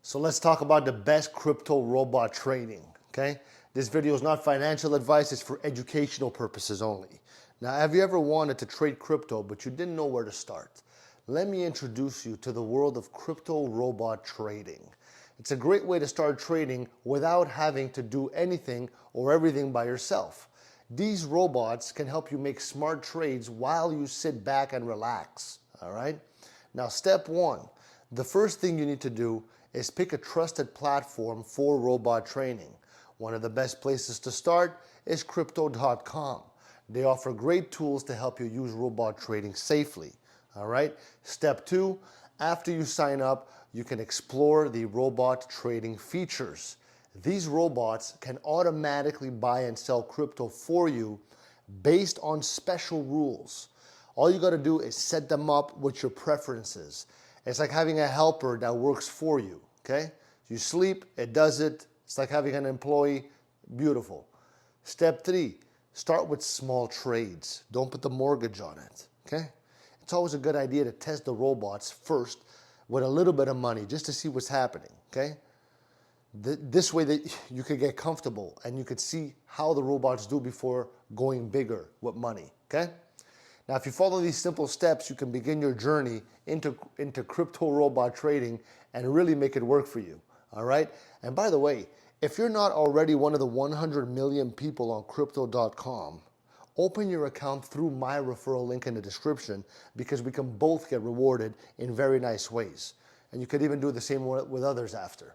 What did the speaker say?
So let's talk about the best crypto robot trading, okay? This video is not financial advice, it's for educational purposes only. Now, have you ever wanted to trade crypto, but you didn't know where to start? Let me introduce you to the world of crypto robot trading. It's a great way to start trading without having to do anything or everything by yourself. These robots can help you make smart trades while you sit back and relax, all right? Now, step one, the first thing you need to do is pick a trusted platform for robot trading. One of the best places to start is Crypto.com. They offer great tools to help you use robot trading safely. All right. Step two, after you sign up, you can explore the robot trading features. These robots can automatically buy and sell crypto for you based on special rules. All you got to do is set them up with your preferences. It's like having a helper that works for you, okay? You sleep, it does it. It's like having an employee, beautiful. Step three, start with small trades. Don't put the mortgage on it, okay? It's always a good idea to test the robots first with a little bit of money just to see what's happening, okay? This way that you could get comfortable and you could see how the robots do before going bigger with money, okay? Now, if you follow these simple steps, you can begin your journey into crypto robot trading and really make it work for you, all right? And by the way, if you're not already one of the 100 million people on Crypto.com, open your account through my referral link in the description because we can both get rewarded in very nice ways. And you could even do the same with others after.